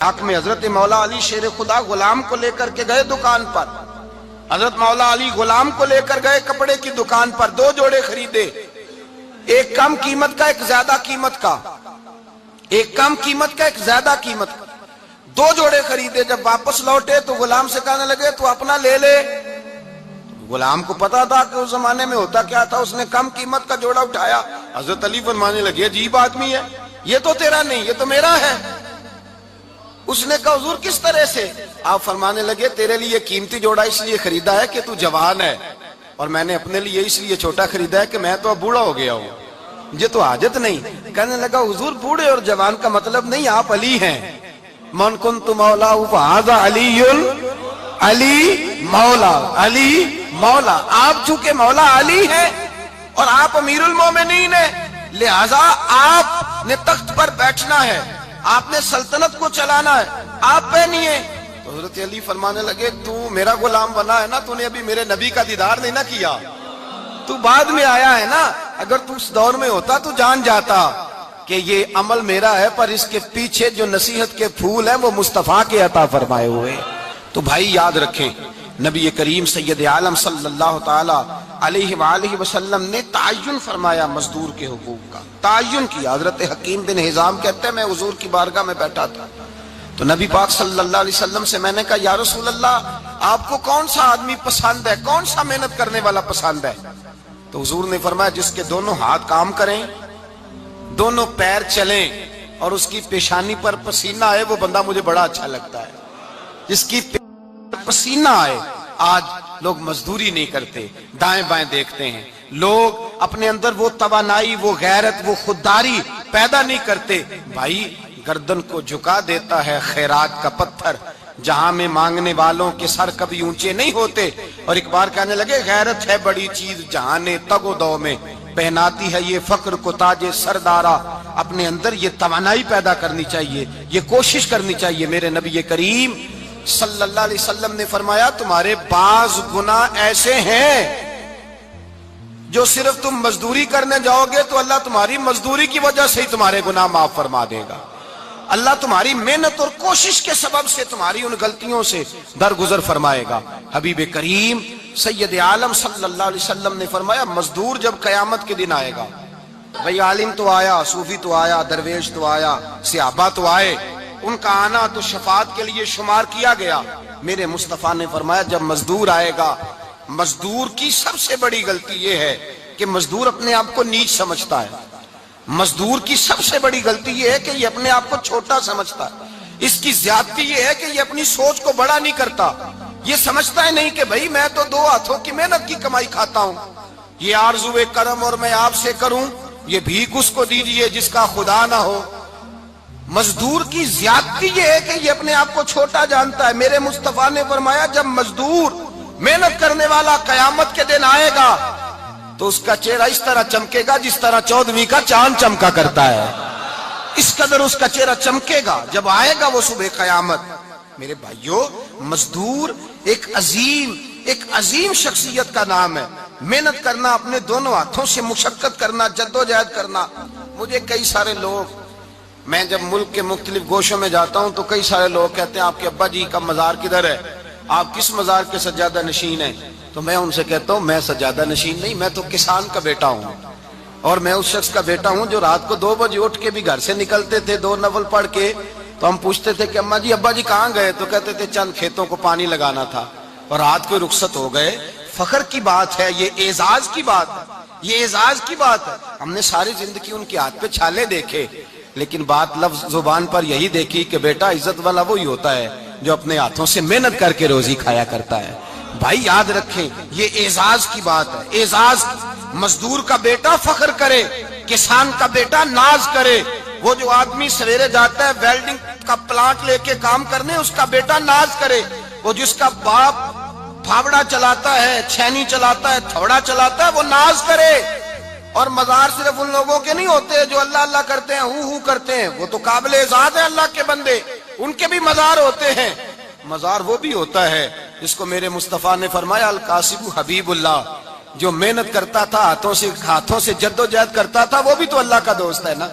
حق میں حضرت مولا علی شیر خدا غلام کو لے کر کے گئے دکان پر. حضرت مولا علی غلام کو لے کر گئے کپڑے کی دکان پر, 2 جوڑے خریدے, ایک کم قیمت کا ایک زیادہ قیمت کا, ایک کم قیمت کا ایک زیادہ قیمت کا, 2 جوڑے خریدے. جب واپس لوٹے تو غلام سے کہنے لگے تو اپنا لے لے. غلام کو پتا تھا کہ اس زمانے میں ہوتا کیا تھا, اس نے کم قیمت کا جوڑا اٹھایا. حضرت علی فرمانے لگے عجیب آدمی ہے, یہ تو تیرا نہیں, یہ تو میرا ہے. اس نے کہا حضور کس طرح سے؟ آپ فرمانے لگے تیرے لیے قیمتی جوڑا اس لیے خریدا ہے کہ تو جوان ہے, اور میں نے اپنے لیے اس لیے چھوٹا خریدا ہے کہ میں تو اب بوڑھا ہو گیا ہوں, مجھے تو حاجت نہیں. کہنے لگا حضور بوڑھے اور جوان کا مطلب نہیں, آپ علی ہیں. من کنت مولا فہذا علی علی مولا, علی مولا. آپ چونکہ مولا علی ہیں اور آپ امیر المومنین ہیں, لہذا آپ نے تخت پر بیٹھنا ہے, آپ نے سلطنت کو چلانا ہے, آپ پہ نہیں ہے. تو حضرت علی فرمانے لگے تو میرا غلام بنا ہے نا, تو نے ابھی میرے نبی کا دیدار نہیں نہ کیا, تو بعد میں آیا ہے نا. اگر تو اس دور میں ہوتا تو جان جاتا کہ یہ عمل میرا ہے, پر اس کے پیچھے جو نصیحت کے پھول ہیں وہ مصطفیٰ کے عطا فرمائے ہوئے. تو بھائی یاد رکھیں, نبی کریم سید عالم صلی اللہ تعالی علیہ وآلہ وسلم نے تعین فرمایا مزدور کے حقوق کا, تعین کیا. حضرت حکیم بن حزام کہتے ہیں میں حضور کی بارگاہ میں بیٹھا تھا, تو نبی پاک صلی اللہ علیہ وسلم سے میں نے کہا یا رسول اللہ آپ کو کون سا آدمی پسند ہے, کون سا محنت کرنے والا پسند ہے؟ تو حضور نے فرمایا جس کے دونوں ہاتھ کام کریں, دونوں پیر چلیں, اور اس کی پیشانی پر پسینہ آئے, وہ بندہ مجھے بڑا اچھا لگتا ہے. جس کی پسینہ آئے. آج لوگ مزدوری نہیں کرتے, دائیں بائیں دیکھتے ہیں, لوگ اپنے اندر وہ توانائی, وہ غیرت, وہ خودداری پیدا نہیں کرتے. بھائی گردن کو جھکا دیتا ہے خیرات کا پتھر, جہاں میں مانگنے والوں کے سر کبھی اونچے نہیں ہوتے. اور ایک بار کہنے لگے غیرت ہے بڑی چیز جہاں نے تگ و دو میں, پہناتی ہے یہ فقر کو تاج سردارا. اپنے اندر یہ توانائی پیدا کرنی چاہیے, یہ کوشش کرنی چاہیے. میرے نبی کریم صلی اللہ علیہ وسلم نے فرمایا تمہارے بعض گناہ ایسے ہیں جو صرف تم مزدوری کرنے جاؤ گے تو اللہ تمہاری مزدوری کی وجہ سے ہی تمہارے گناہ معاف فرما دے گا. اللہ تمہاری محنت اور کوشش کے سبب سے تمہاری ان غلطیوں سے درگزر فرمائے گا. حبیب کریم سید عالم صلی اللہ علیہ وسلم نے فرمایا مزدور جب قیامت کے دن آئے گا, بھئی عالم تو آیا, صوفی تو آیا, درویش تو آیا, صحابہ تو آئے, ان کا آنا تو شفاعت کے لیے شمار کیا گیا. میرے مصطفیٰ نے فرمایا جب مزدور آئے گا, مزدور کی سب سے بڑی غلطی یہ ہے کہ مزدور اپنے آپ کو نیچ سمجھتا ہے. مزدور کی سب سے بڑی غلطی یہ ہے کہ یہ اپنے آپ کو چھوٹا سمجھتا ہے. اس کی زیادتی یہ ہے کہ یہ اپنی سوچ کو بڑا نہیں کرتا. یہ سمجھتا ہے نہیں کہ بھئی میں تو 2 ہاتھوں کی محنت کی کمائی کھاتا ہوں, یہ آرزو کرم اور میں آپ سے کروں, یہ بھیک اس کو دیجئے جس کا خدا نہ ہو. مزدور کی زیادتی یہ ہے کہ یہ اپنے آپ کو چھوٹا جانتا ہے. میرے مصطفیٰ نے فرمایا جب مزدور محنت کرنے والا قیامت کے دن آئے گا تو اس کا چہرہ اس طرح چمکے گا جس طرح 14ویں کا چاند چمکا کرتا ہے. اس قدر اس کا چہرہ چمکے گا جب آئے گا وہ صبح قیامت. میرے بھائیو مزدور ایک عظیم شخصیت کا نام ہے. محنت کرنا, اپنے دونوں ہاتھوں سے مشقت کرنا, جدوجہد کرنا. مجھے کئی سارے لوگ, میں جب ملک کے مختلف گوشوں میں جاتا ہوں تو کئی سارے لوگ کہتے ہیں آپ کے ابا جی کا مزار کدھر ہے, آپ کس مزار کے سجادہ نشین ہیں؟ تو میں ان سے کہتا ہوں میں سجادہ نشین نہیں, میں تو کسان کا بیٹا ہوں, اور میں اس شخص کا بیٹا ہوں جو رات کو 2 بجے اٹھ کے بھی گھر سے نکلتے تھے 2 نفل پڑھ کے. تو ہم پوچھتے تھے کہ اماں جی ابا جی کہاں گئے؟ تو کہتے تھے چند کھیتوں کو پانی لگانا تھا, اور رات کو رخصت ہو گئے. فخر کی بات ہے, یہ اعزاز کی بات ہے, یہ اعزاز کی بات ہے. ہم نے ساری زندگی ان کے ہاتھ پہ چھالے دیکھے, لیکن بات لفظ زبان پر یہی دیکھی کہ بیٹا عزت والا وہی ہوتا ہے جو اپنے ہاتھوں سے محنت کر کے روزی کھایا کرتا ہے. بھائی یاد رکھیں یہ اعزاز کی بات ہے. اعزاز, مزدور کا بیٹا فخر کرے, کسان کا بیٹا ناز کرے. وہ جو آدمی سویرے جاتا ہے ویلڈنگ کا پلانٹ لے کے کام کرنے, اس کا بیٹا ناز کرے. وہ جس کا باپ پھاوڑا چلاتا ہے, چھینی چلاتا ہے, تھوڑا چلاتا ہے, وہ ناز کرے. اور مزار صرف ان لوگوں کے نہیں ہوتے جو اللہ اللہ کرتے ہیں, ہو کرتے ہیں, وہ تو قابل اعزاز ہے اللہ کے بندے, ان کے بھی مزار ہوتے ہیں. مزار وہ بھی ہوتا ہے جس کو میرے مصطفیٰ نے فرمایا القاسب حبیب اللہ, جو محنت کرتا تھا, ہاتھوں سے جدوجہد کرتا تھا, وہ بھی تو اللہ کا دوست ہے نا.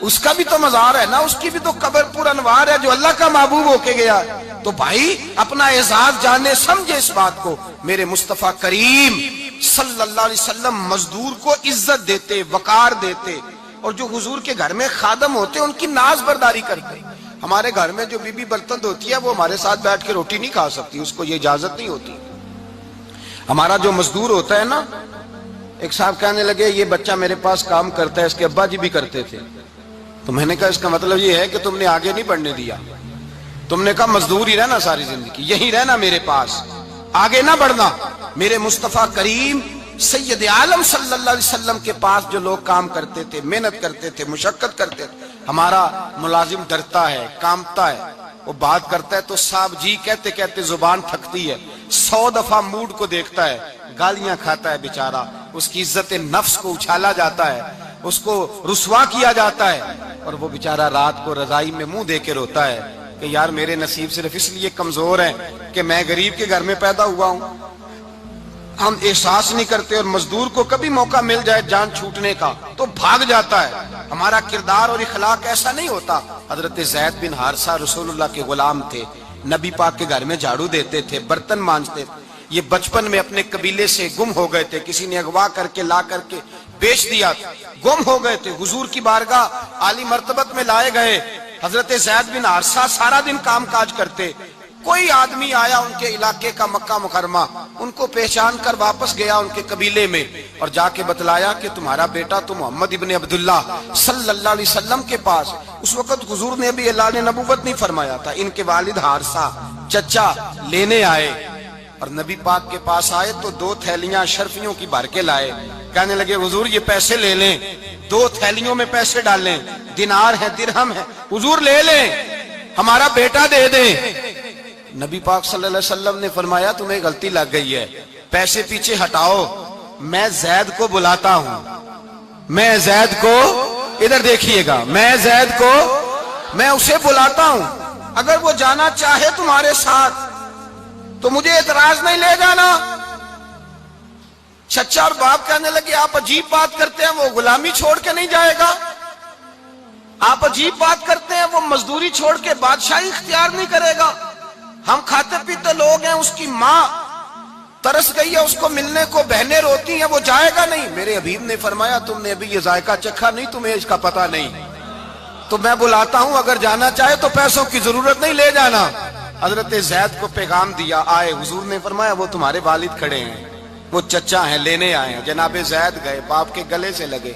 اس کا بھی تو مزار ہے نا, اس کی بھی تو قبر پر انوار ہے, جو اللہ کا محبوب ہو کے گیا. تو بھائی اپنا اعزاز جانے سمجھے اس بات کو. میرے مصطفیٰ کریم صلی اللہ علیہ وسلم مزدور کو عزت دیتے, وقار دیتے, اور جو حضور کے گھر میں خادم ہوتے ان کی ناز برداری کرتے. ہمارے گھر میں جو بی بی برتن دھوتی ہے وہ ہمارے ساتھ بیٹھ کے روٹی نہیں کھا سکتی, اس کو یہ اجازت نہیں ہوتی. ہمارا جو مزدور ہوتا ہے نا, ایک صاحب کہنے لگے یہ بچہ میرے پاس کام کرتا ہے, اس کے ابا جی بھی کرتے تھے. تو میں نے کہا اس کا مطلب یہ ہے کہ تم نے آگے نہیں بڑھنے دیا, تم نے کہا مزدور ہی رہنا ساری زندگی, یہی رہنا میرے پاس, آگے نہ بڑھنا. میرے مصطفیٰ کریم سید عالم صلی اللہ علیہ وسلم کے پاس جو لوگ کام کرتے تھے, محنت کرتے تھے, مشقت کرتے تھے. ہمارا ملازم ڈرتا ہے, کامتا ہے, وہ بات کرتا ہے تو صاحب جی کہتے کہتے زبان تھکتی ہے, 100 دفعہ موڈ کو دیکھتا ہے, گالیاں کھاتا ہے بیچارہ, اس کی عزت نفس کو اچھالا جاتا ہے, اس کو رسوا کیا جاتا ہے, اور وہ بیچارہ رات کو رضائی میں منہ دے کے روتا ہے کہ یار میرے نصیب صرف اس لیے کمزور ہیں کہ میں غریب کے گھر میں پیدا ہوا ہوں. ہم احساس نہیں کرتے, اور مزدور کو کبھی موقع مل جائے جان چھوٹنے کا تو بھاگ جاتا ہے. ہمارا کردار اور اخلاق ایسا نہیں ہوتا. حضرت زید بن حارثہ رسول اللہ کے غلام تھے, نبی پاک کے گھر میں جھاڑو دیتے تھے, برتن مانجتے تھے. یہ بچپن میں اپنے قبیلے سے گم ہو گئے تھے, کسی نے اغوا کر کے لا کر کے بیچ دیا, گم ہو گئے تھے. حضور کی بارگاہ عالی مرتبت میں لائے گئے. حضرت زید بن حارثہ سارا دن کام کاج کرتے. کوئی آدمی آیا ان کے علاقے کا, مکہ مکرمہ, ان کو پہچان کر واپس گیا ان کے قبیلے میں, اور جا کے بتلایا کہ تمہارا بیٹا تو محمد ابن عبداللہ صلی اللہ علیہ وسلم کے پاس. اس وقت حضور نے بھی اعلان نبوت نہیں فرمایا تھا. ان کے والد حارثہ چچا لینے آئے, اور نبی پاک کے پاس آئے تو 2 تھیلیاں اشرفیوں کی بھر کے لائے. کہنے لگے حضور یہ پیسے لے لیں, 2 تھیلیوں میں پیسے ڈالیں, دینار ہے, درہم ہے, حضور لے لیں, ہمارا بیٹا دے دیں. نبی پاک صلی اللہ علیہ وسلم نے فرمایا تمہیں غلطی لگ گئی ہے, پیسے پیچھے ہٹاؤ, میں زید کو بلاتا ہوں, میں زید کو, ادھر دیکھیے گا, میں زید کو, میں اسے بلاتا ہوں, اگر وہ جانا چاہے تمہارے ساتھ تو مجھے اعتراض نہیں لے جانا. چچا اور باپ کہنے لگے آپ عجیب بات کرتے ہیں, وہ غلامی چھوڑ کے نہیں جائے گا. آپ عجیب بات کرتے ہیں, وہ مزدوری چھوڑ کے بادشاہی اختیار نہیں کرے گا. ہم کھاتے پیتے لوگ ہیں, اس کی ماں ترس گئی ہے اس کو ملنے کو, بہنیں روتی ہیں, وہ جائے گا نہیں. میرے حبیب نے فرمایا تم نے ابھی یہ ذائقہ چکھا نہیں, تمہیں اس کا پتہ نہیں, تو میں بلاتا ہوں, اگر جانا چاہے تو پیسوں کی ضرورت نہیں, لے جانا. حضرت زید کو پیغام دیا, آئے. حضور نے فرمایا وہ تمہارے والد کھڑے ہیں, وہ چچا ہیں, لینے آئے ہیں. جناب زید گئے, باپ کے گلے سے لگے,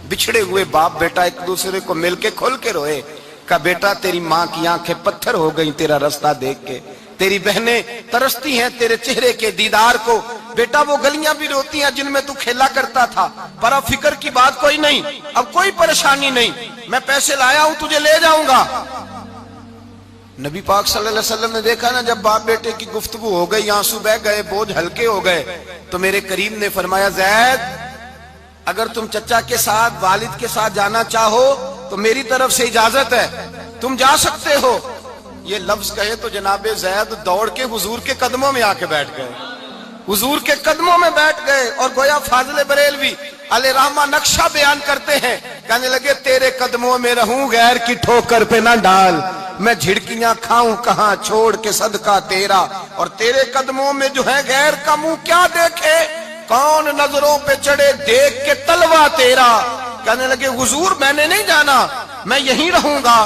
بچھڑے ہوئے باپ بیٹا ایک دوسرے کو مل کے کھل کے روئے. کہا بیٹا تیری ماں کی آنکھیں پتھر ہو گئی تیرا رستہ دیکھ کے, تیری بہنیں ترستی ہیں تیرے چہرے کے دیدار کو. بیٹا وہ گلیاں بھی روتی ہیں جن میں تو کھیلا کرتا تھا, پر اب فکر کی بات کوئی نہیں, اب کوئی پریشانی نہیں, میں پیسے لایا ہوں تجھے لے جاؤں گا. نبی پاک صلی اللہ علیہ وسلم نے دیکھا نا جب باپ بیٹے کی گفتگو ہو گئی, آنسو بہ گئے, بوجھ ہلکے ہو گئے, تو میرے کریم نے فرمایا زید اگر تم چچا کے ساتھ والد کے ساتھ جانا چاہو تو میری طرف سے اجازت ہے, تم جا سکتے ہو. یہ لفظ کہے تو جناب زید دوڑ کے حضور کے قدموں میں آ کے بیٹھ گئے, حضور کے قدموں میں بیٹھ گئے. اور گویا فاضل بریلوی علیہ رحمہ نقشہ بیان کرتے ہیں, کہنے لگے تیرے قدموں میں رہوں غیر کی ٹھوکر پہ نہ ڈال, میں جھڑکیاں کھاؤں کہاں چھوڑ کے صدقہ تیرا, اور تیرے قدموں میں جو ہے غیر کا منہ کیا دیکھے, کون نظروں پہ چڑھے دیکھ کے تلوا تیرا. کہنے لگے حضور میں نے نہیں جانا, میں یہیں رہوں گا.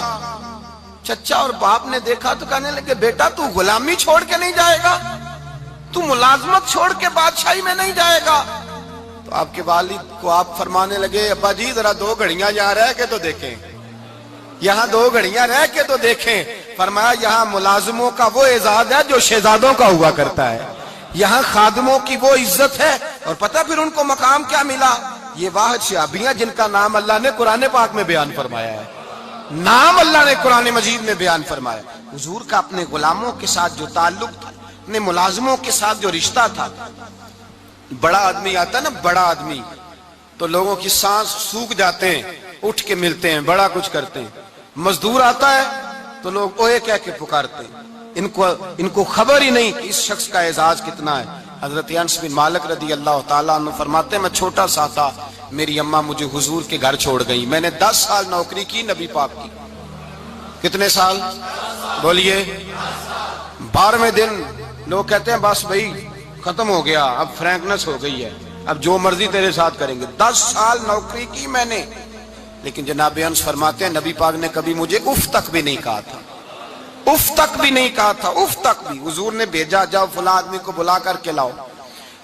چچا اور باپ نے دیکھا تو کہنے لگے بیٹا تو غلامی چھوڑ کے نہیں جائے گا, تو ملازمت چھوڑ کے بادشاہی میں نہیں جائے گا. تو آپ کے والد کو آپ فرمانے لگے ابا جی ذرا 2 گھڑیاں یہاں رہ کے تو دیکھیں, یہاں 2 گھڑیاں رہ کے تو دیکھیں. فرمایا یہاں ملازموں کا وہ اعزاز ہے جو شہزادوں کا ہوا کرتا ہے, یہاں خادموں کی وہ عزت ہے. اور پتہ پھر ان کو مقام کیا ملا, یہ واحد صحابیاں جن کا نام اللہ نے قرآن پاک میں بیان فرمایا ہے, نام اللہ نے قرآن مجید میں بیان فرمایا. حضور کا اپنے غلاموں کے ساتھ جو تعلق تھا, اپنے ملازموں کے ساتھ جو رشتہ تھا. بڑا آدمی آتا ہے نا, بڑا آدمی, تو لوگوں کی سانس سوکھ جاتے ہیں, اٹھ کے ملتے ہیں, بڑا کچھ کرتے ہیں. مزدور آتا ہے تو لوگ اوے کہہ کے پکارتے ہیں, ان کو خبر ہی نہیں کہ اس شخص کا اعزاز کتنا ہے. حضرت انس بن مالک رضی اللہ تعالیٰ عنہ فرماتے ہیں میں چھوٹا سا تھا, میری اماں مجھے حضور کے گھر چھوڑ گئی. میں نے 10 سال نوکری کی نبی پاک کی. کتنے سال بولیے؟ 12ویں دن لوگ کہتے ہیں بس بھائی ختم ہو گیا, اب فرینکنس ہو گئی ہے, اب جو مرضی تیرے ساتھ کریں گے. 10 سال نوکری کی میں نے, لیکن جناب انس فرماتے ہیں نبی پاک نے کبھی مجھے اف تک بھی نہیں کہا تھا. اف تک بھی نہیں کہا تھا, اف تک بھی. حضور نے بھیجا جاؤ فلاں آدمی کو بلا کر کے لاؤ.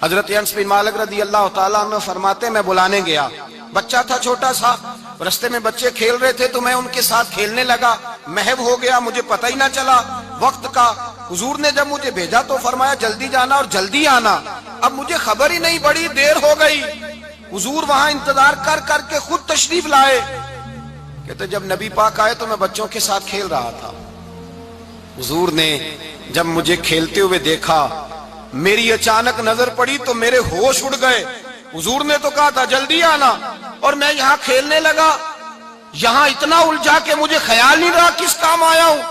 حضرت انس بن مالک رضی اللہ تعالیٰ عنہ فرماتے ہیں میں بلانے گیا, بچہ تھا چھوٹا سا, رستے میں بچے کھیل رہے تھے تو میں ان کے ساتھ کھیلنے لگا, محو ہو گیا, مجھے پتہ ہی نہ چلا وقت کا. حضور نے جب مجھے بھیجا تو فرمایا جلدی جانا اور جلدی آنا. اب مجھے خبر ہی نہیں, بڑی دیر ہو گئی. حضور وہاں انتظار کر کر کے خود تشریف لائے. کہتے جب نبی پاک آئے تو میں بچوں کے ساتھ کھیل رہا تھا. حضور نے جب مجھے کھیلتے ہوئے دیکھا, میری اچانک نظر پڑی تو میرے ہوش اڑ گئے. حضور نے تو کہا تھا جلدی آنا, اور میں یہاں کھیلنے لگا, یہاں اتنا الجھا کہ مجھے خیال نہیں رہا کس کام آیا ہوں.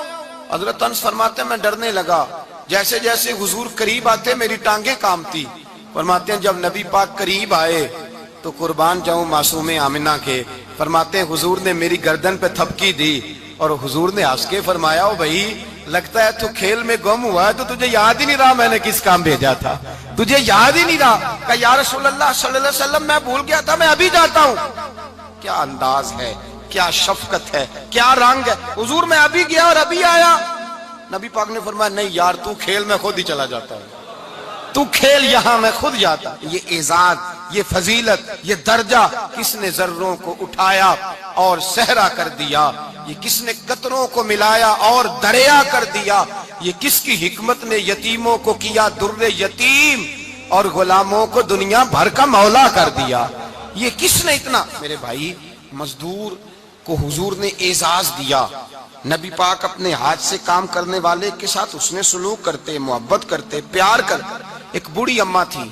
حضرت انس فرماتے ہیں میں ڈرنے لگا. جیسے جیسے حضور قریب آتے میری ٹانگیں کانپتی. فرماتے ہیں جب نبی پاک قریب آئے تو قربان جاؤں معصوم آمنہ کے, فرماتے ہیں حضور نے میری گردن پہ تھپکی دی اور حضور نے ہنس کے فرمایا او بھائی لگتا ہے تو کھیل میں گم ہوا ہے تو تجھے یاد ہی نہیں رہا میں نے کس کام بھیجا تھا, تجھے یاد ہی نہیں رہا. کہا یا رسول اللہ صلی اللہ علیہ وسلم میں بھول گیا تھا, میں ابھی جاتا ہوں. کیا انداز ہے, کیا شفقت ہے, کیا رنگ ہے. حضور میں ابھی گیا اور ابھی آیا. نبی پاک نے فرمایا نہیں یار تو کھیل میں خود ہی چلا جاتا ہے, تو کھیل یہاں میں خود جاتا. یہ اعزاز, یہ فضیلت, یہ درجہ کس نے ذروں کو اٹھایا اور صحرا کر دیا, یہ کس نے قطروں کو ملایا اور دریا کر دیا, یہ کس کی حکمت نے یتیموں کو کیا در یتیم اور غلاموں کو دنیا بھر کا مولا کر دیا. یہ کس نے اتنا. میرے بھائی مزدور کو حضور نے اعزاز دیا. نبی پاک اپنے ہاتھ سے کام کرنے والے کے ساتھ اس نے سلوک کرتے, محبت کرتے, پیار کرتے. ایک بوڑھی اماں تھی,